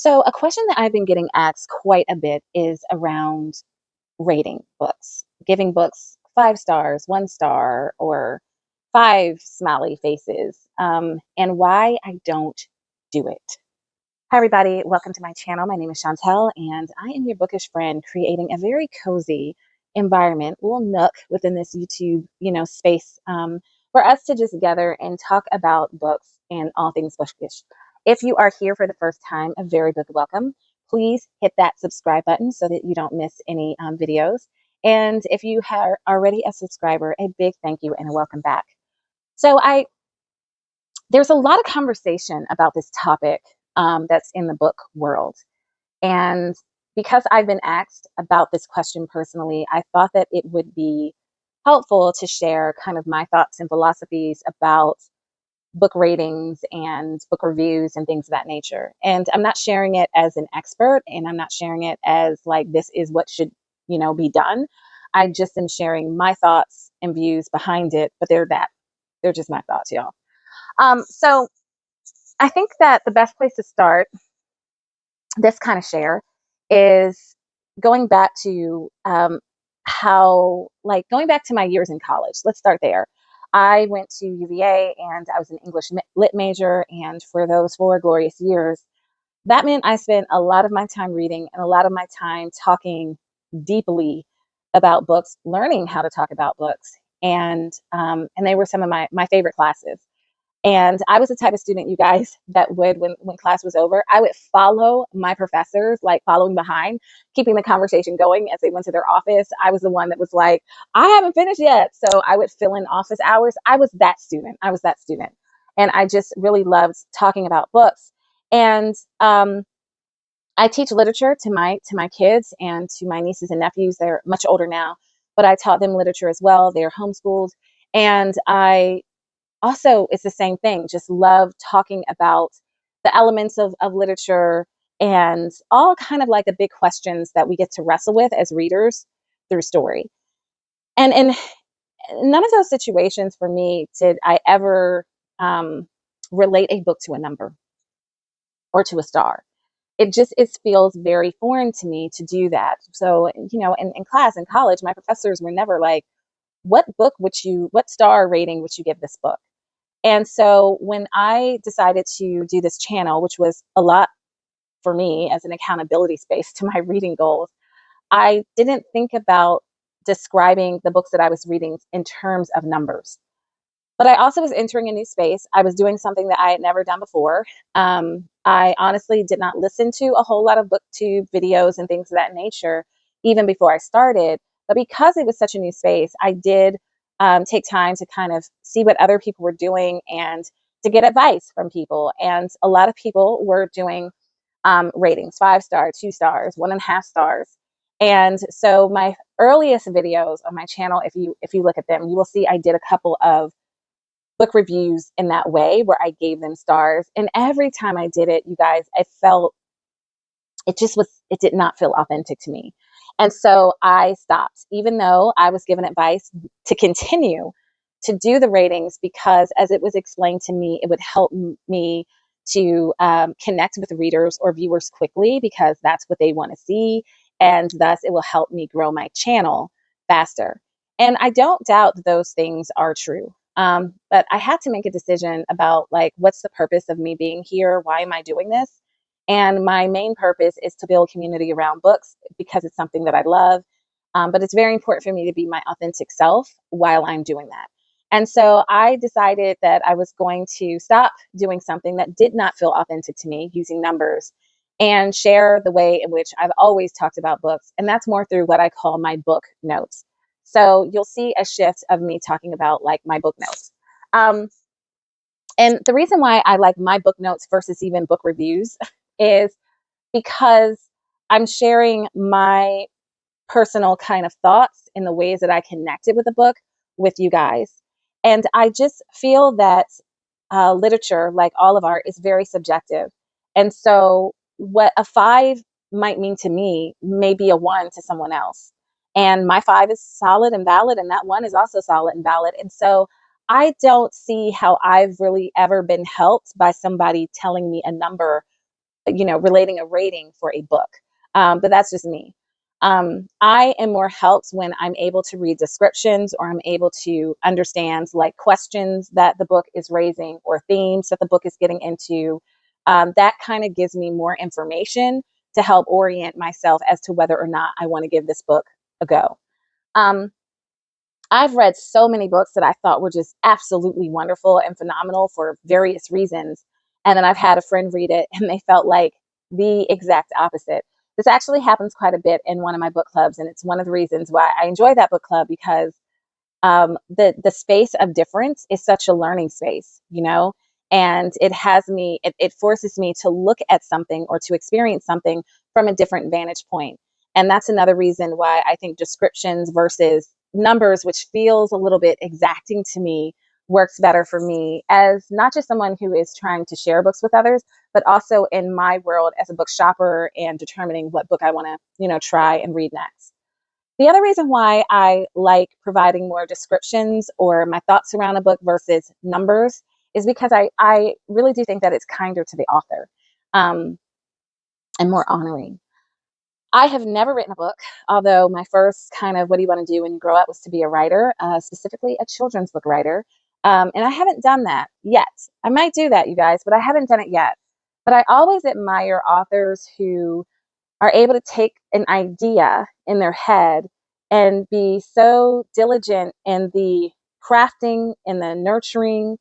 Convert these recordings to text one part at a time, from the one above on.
So, a question that I've been getting asked quite a bit is around rating books, giving books 5 stars, 1 star, or five smiley faces, and why I don't do it. Hi, everybody. Welcome to my channel. My name is Chantel, and I am your bookish friend creating a very cozy environment, little nook within this YouTube, space for us to just gather and talk about books and all things bookish. If you are here for the first time, a very big welcome. Please hit that subscribe button so that you don't miss any videos. And if you are already a subscriber, a big thank you and a welcome back. So there's a lot of conversation about this topic that's in the book world. And because I've been asked about this question personally, I thought that it would be helpful to share kind of my thoughts and philosophies about book ratings and book reviews and things of that nature. And I'm not sharing it as an expert, and I'm not sharing it as like this is what should, be done. I just am sharing my thoughts and views behind it, but they're just my thoughts, y'all. So I think that the best place to start this kind of share is going back to going back to my years in college. Let's start there. I went to UVA and I was an English lit major. And for those 4 glorious years, that meant I spent a lot of my time reading and a lot of my time talking deeply about books, learning how to talk about books. And they were some of my favorite classes. And I was the type of student, you guys, that would, when class was over, I would follow my professors, like following behind, keeping the conversation going as they went to their office. I was the one that was like, I haven't finished yet. So I would fill in office hours. I was that student. And I just really loved talking about books. And I teach literature to my kids and to my nieces and nephews. They're much older now, but I taught them literature as well. They're homeschooled. And I also, it's the same thing, just love talking about the elements of literature and all kind of like the big questions that we get to wrestle with as readers through story. And in none of those situations for me did I ever relate a book to a number or to a star. It feels very foreign to me to do that. So, in class, in college, my professors were never like, what star rating would you give this book? And so when I decided to do this channel, which was a lot for me as an accountability space to my reading goals, I didn't think about describing the books that I was reading in terms of numbers. But I also was entering a new space. I was doing something that I had never done before. I honestly did not listen to a whole lot of booktube videos and things of that nature, even before I started. But because it was such a new space, I did take time to kind of see what other people were doing and to get advice from people. And a lot of people were doing ratings, 5 stars, 2 stars, 1.5 stars. And so my earliest videos on my channel, if you look at them, you will see I did a couple of book reviews in that way where I gave them stars. And every time I did it, you guys, I felt it did not feel authentic to me. And so I stopped, even though I was given advice to continue to do the ratings because, as it was explained to me, it would help me to connect with readers or viewers quickly because that's what they want to see. And thus, it will help me grow my channel faster. And I don't doubt that those things are true. But I had to make a decision about like, what's the purpose of me being here? Why am I doing this? And my main purpose is to build community around books because it's something that I love. But it's very important for me to be my authentic self while I'm doing that. And so I decided that I was going to stop doing something that did not feel authentic to me, using numbers, and share the way in which I've always talked about books. And that's more through what I call my book notes. So you'll see a shift of me talking about like my book notes. And the reason why I like my book notes versus even book reviews is because I'm sharing my personal kind of thoughts in the ways that I connected with the book with you guys. And I just feel that literature, like all of art, is very subjective. And so what a 5 might mean to me may be a 1 to someone else. And my 5 is solid and valid, and that 1 is also solid and valid. And so I don't see how I've really ever been helped by somebody telling me a number relating a rating for a book. But that's just me. I am more helped when I'm able to read descriptions, or I'm able to understand like questions that the book is raising or themes that the book is getting into. That kind of gives me more information to help orient myself as to whether or not I want to give this book a go. Um, I've read so many books that I thought were just absolutely wonderful and phenomenal for various reasons. And then I've had a friend read it and they felt like the exact opposite. This actually happens quite a bit in one of my book clubs. And it's one of the reasons why I enjoy that book club, because the space of difference is such a learning space, and it forces me to look at something or to experience something from a different vantage point. And that's another reason why I think descriptions versus numbers, which feels a little bit exacting to me, works better for me as not just someone who is trying to share books with others, but also in my world as a book shopper and determining what book I want to, try and read next. The other reason why I like providing more descriptions or my thoughts around a book versus numbers is because I really do think that it's kinder to the author, um, and more honoring. I have never written a book, although my first kind of what do you want to do when you grow up was to be a writer, specifically a children's book writer. And I haven't done that yet. I might do that, you guys, but I haven't done it yet. But I always admire authors who are able to take an idea in their head and be so diligent in the crafting, in the nurturing,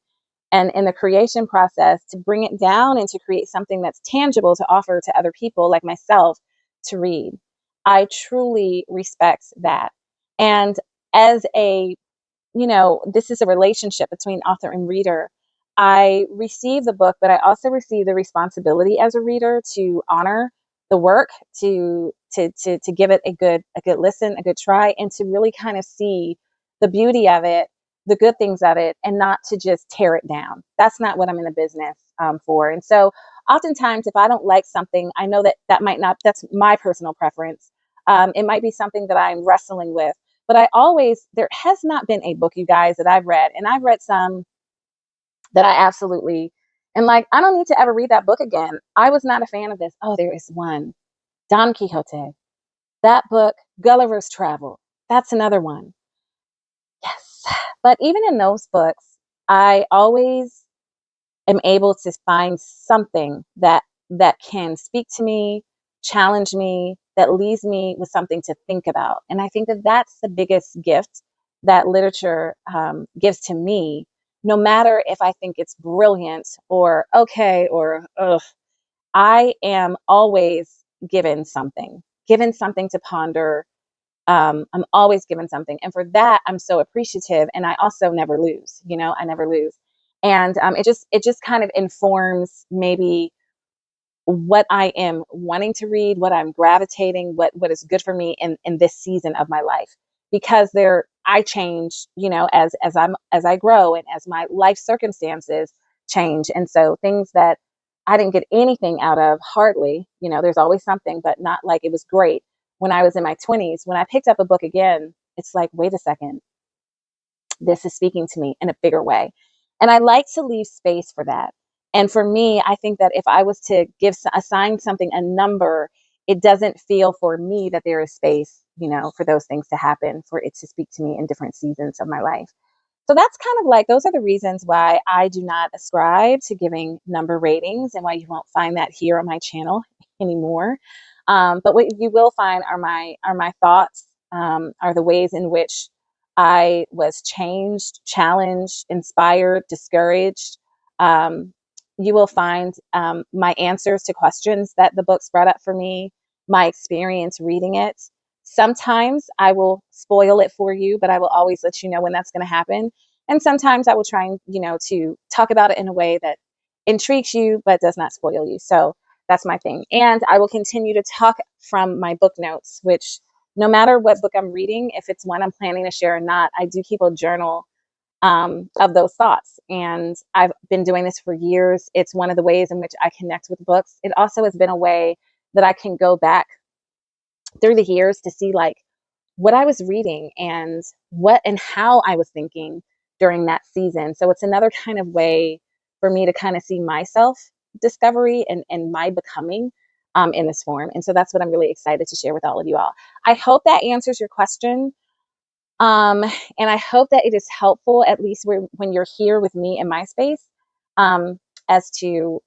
and in the creation process to bring it down and to create something that's tangible to offer to other people like myself to read. I truly respect that. And as this is a relationship between author and reader. I receive the book, but I also receive the responsibility as a reader to honor the work, to give it a good listen, a good try, and to really kind of see the beauty of it, the good things of it, and not to just tear it down. That's not what I'm in the business for. And so, oftentimes, if I don't like something, I know that that might not. That's my personal preference. It might be something that I'm wrestling with, but there has not been a book, you guys, that I've read, and I've read some that I absolutely, and like, I don't need to ever read that book again. I was not a fan of this. Oh, there is one, Don Quixote. That book, Gulliver's Travel. That's another one. Yes. But even in those books, I always am able to find something that can speak to me, challenge me, that leaves me with something to think about. And I think that that's the biggest gift that literature gives to me, no matter if I think it's brilliant or okay or ugh. I am always given something to ponder. I'm always given something. And for that, I'm so appreciative. And I also never lose, I never lose. And it just kind of informs maybe what I am wanting to read, what I'm gravitating, what is good for me in this season of my life. Because I change, as I grow and as my life circumstances change. And so things that I didn't get anything out of, hardly, there's always something, but not like it was great when I was in my 20s. When I picked up a book again, it's like, wait a second, this is speaking to me in a bigger way. And I like to leave space for that. And for me, I think that if I was to assign something a number, it doesn't feel for me that there is space, for those things to happen, for it to speak to me in different seasons of my life. So that's kind of like, those are the reasons why I do not ascribe to giving number ratings, and why you won't find that here on my channel anymore. But what you will find are my thoughts, are the ways in which I was changed, challenged, inspired, discouraged. Um, you will find my answers to questions that the books brought up for me, my experience reading it. Sometimes I will spoil it for you, but I will always let you know when that's going to happen. And sometimes I will try and, to talk about it in a way that intrigues you, but does not spoil you. So that's my thing. And I will continue to talk from my book notes, which no matter what book I'm reading, if it's one I'm planning to share or not, I do keep a journal of those thoughts. And I've been doing this for years. It's one of the ways in which I connect with books. It also has been a way that I can go back through the years to see like what I was reading and what and how I was thinking during that season. So it's another kind of way for me to kind of see myself discovery and my becoming in this form. And so that's what I'm really excited to share with all of you all. I hope that answers your question. Um, and I hope that it is helpful, at least when you're here with me in my space, as to,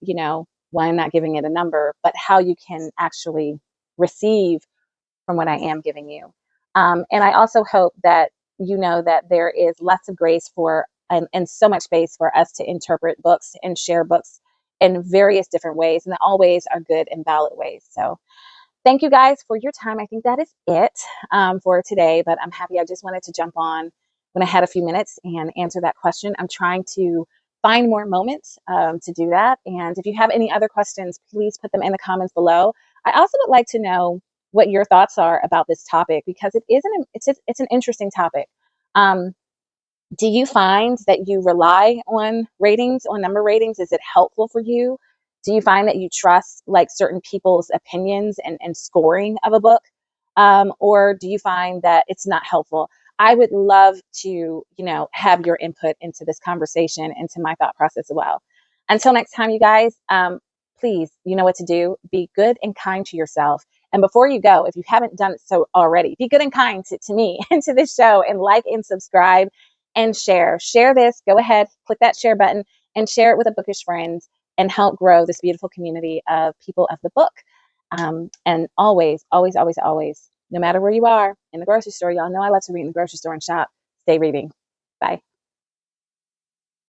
why I'm not giving it a number, but how you can actually receive from what I am giving you. And I also hope that you know that there is lots of grace and so much space for us to interpret books and share books in various different ways, and that all ways are good and valid ways. So thank you guys for your time. I think that is it for today, but I'm happy. I just wanted to jump on when I had a few minutes and answer that question. I'm trying to find more moments to do that. And if you have any other questions, please put them in the comments below. I also would like to know what your thoughts are about this topic, because it's an interesting topic. Um, do you find that you rely on ratings, on number ratings? Is it helpful for you? Do you find that you trust like certain people's opinions and scoring of a book? Or do you find that it's not helpful? I would love to, have your input into this conversation, into my thought process as well. Until next time, you guys, please, you know what to do. Be good and kind to yourself. And before you go, if you haven't done it so already, be good and kind to me and to this show, and like and subscribe and share. Share this. Go ahead, click that share button and share it with a bookish friend and help grow this beautiful community of people of the book. And always, always, always, always, no matter where you are in the grocery store, y'all know I love to read in the grocery store and shop. Stay reading. Bye.